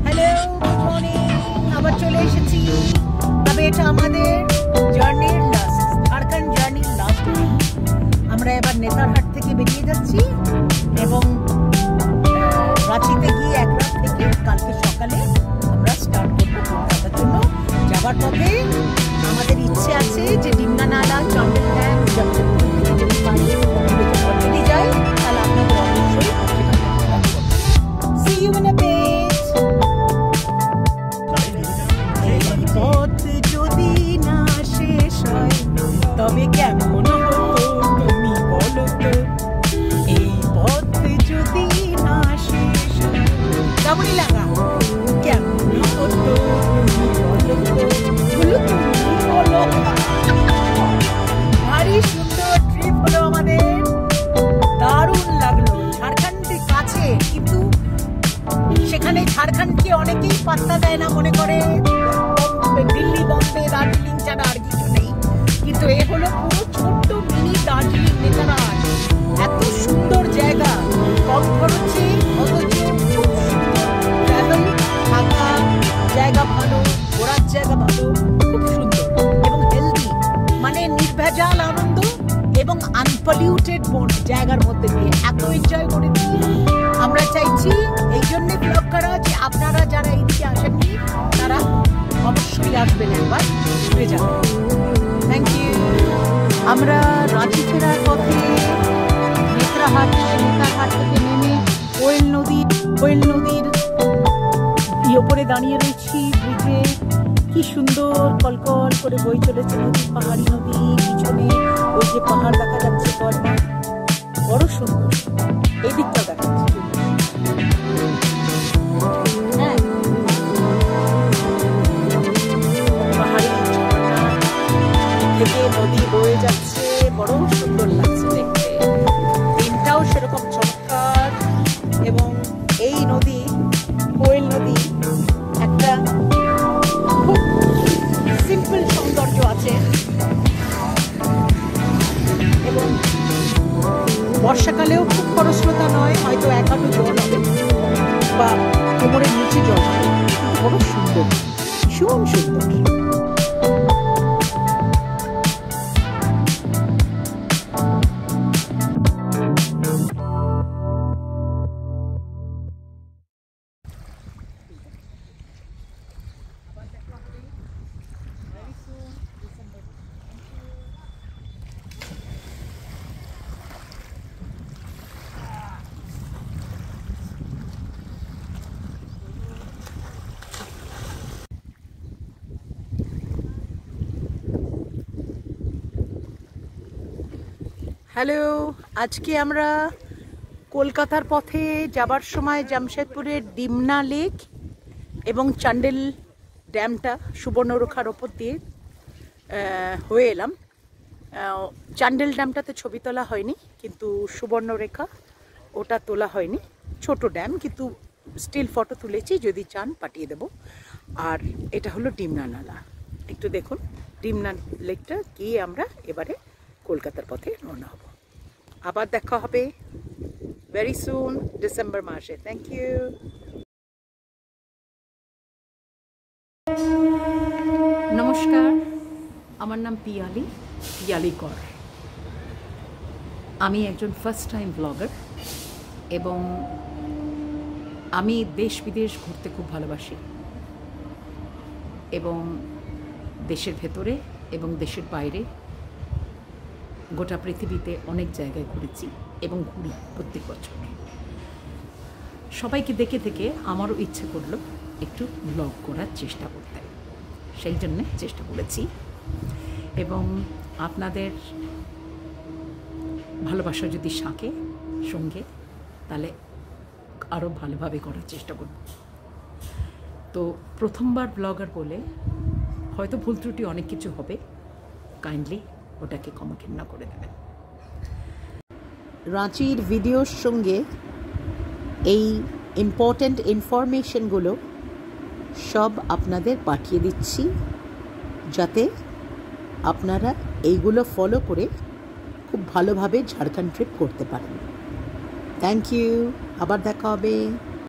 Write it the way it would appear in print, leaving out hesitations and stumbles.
Hello, good morning. আবার চলে এসেছি, তবে এটা আমাদের জার্নির লাস্ট, ঝাড়খণ্ড জার্নির লাস্ট। আমরা এবার নেতারহাট থেকে বেরিয়ে যাচ্ছি এবং রাঁচিতে গিয়ে এক রাত থেকে কালকে সকালে আমরা স্টার্ট করবো কলকাতার জন্য। যাবার পথে আমাদের ইচ্ছে আছে যে ডিমনানালা, চান্ডেল ড্যাম, জামশেদপুর থেকে যদি পারি যদি যাই তাহলে আপনাদের অবশ্যই See you in a bit. এই পথ যদি না শেষ হয় তবে কেমন হতো তুমি বলো তো। এই পথ যদি না শেষ হয় কেমনই লাগা, কেমন হতো তুমি বলো তো। তুমি বলো। ভারী সুন্দর ট্রিপ হলো আমাদের, দারুণ লাগলো। ঝাড়খণ্ডের কাছে, কিন্তু সেখানে ঝাড়খণ্ডকে অনেকেই পাত্তা দেয় না, মনে করে দিল্লি, বম্বে, দার্জিলিং ছাড়া আর কিছু নেই। কিন্তু এ হলো পুরো ছোট্ট মিনি দার্জিলিং, নেতারহাট। এত সুন্দর জায়গা, কম খরচে, অথচ খুব সুন্দর ট্রাভেল, থাকা জায়গা ভালো, ঘোরার জায়গা ভালো, খুব সুন্দর এবং হেলদি, মানে নির্ভেজাল আনন্দ এবং আনপলিউটেড জায়গার মধ্যে দিয়ে এত এনজয় করেছি। আমরা চাইছি এই জন্যে ব্লগ করা যে আপনারা যারা এইদিকে আসেননি তারা অবশ্যই আসবেন, একবার ঘুরে যাবেন। Thank you. আমরা রাঁচি ফেরার পথে নেতারহাট থেকে নেমে কোয়েল নদীর ওপরে দাঁড়িয়ে রয়েছি ব্রিজে। কি সুন্দর কলকল করে বই চলেছে নদী, পাহাড়ি নদী। পিছনে ওই যে পাহাড় দেখা যাচ্ছে, বড় সুন্দর। এই দিকটাও দেখা যাচ্ছে, হ্যাঁ, পাহাড়ি ঝর্ণা থেকে নদী বয়ে যাচ্ছে, বড় সুন্দর লাগছে দেখতে। দিনটাও সেরকম চমৎকার। এবং এই নদী, কোয়েল নদী, একটা খুব সিম্পল সৌন্দর্য আছে এবং বর্ষাকালেও খুব খরস্রোতা নয়, হয়তো এক হাঁটু জল হবে বা কোমরের নিচে জল হবে, বড় সুন্দর, ভীষণ সুন্দর। হ্যালো, আজকে আমরা কলকাতার পথে যাবার সময় জামশেদপুরের ডিমনা লেক এবং চান্ডেল ড্যামটা সুবর্ণরেখার ওপর দিয়ে হয়ে এলাম। চান্ডেল ড্যামটাতে ছবি তোলা হয়নি, কিন্তু সুবর্ণরেখা ওটা তোলা হয়নি। ছোট ড্যাম, কিন্তু স্টিল ফটো তুলেছি, যদি চান পাঠিয়ে দেব। আর এটা হলো ডিমনা নালা, একটু দেখুন ডিমনা লেকটা গিয়ে আমরা এবারে কলকাতার পথে রওনা হব। আবার দেখা হবে ভেরি সুন, ডিসেম্বর মাসে। Thank you. নমস্কার, আমার নাম পিয়ালি কর। আমি একজন ফার্স্ট টাইম ব্লগার এবং আমি দেশ বিদেশ ঘুরতে খুব ভালোবাসি এবং দেশের ভেতরে এবং দেশের বাইরে গোটা পৃথিবীতে অনেক জায়গায় ঘুরেছি এবং ঘুরি প্রত্যেক বছর। সবাইকে দেখে থেকে আমারও ইচ্ছে করলো একটু ব্লগ করার চেষ্টা করতে, সেই জন্যে চেষ্টা করেছি এবং আপনাদের ভালোবাসা যদি সঙ্গে তাহলে আরও ভালোভাবে করার চেষ্টা করব। তো প্রথমবার ব্লগার বলে হয়তো ভুল ত্রুটি অনেক কিছু হবে, কাইন্ডলি ওটাকে ক্ষমা করে দেবেন। রাঁচির ভিডিওর সঙ্গে এই ইম্পর্ট্যান্ট ইনফরমেশনগুলো সব আপনাদের পাঠিয়ে দিচ্ছি, যাতে আপনারা এইগুলো ফলো করে খুব ভালোভাবে ঝাড়খণ্ড ট্রিপ করতে পারেন। থ্যাংক ইউ, আবার দেখা হবে।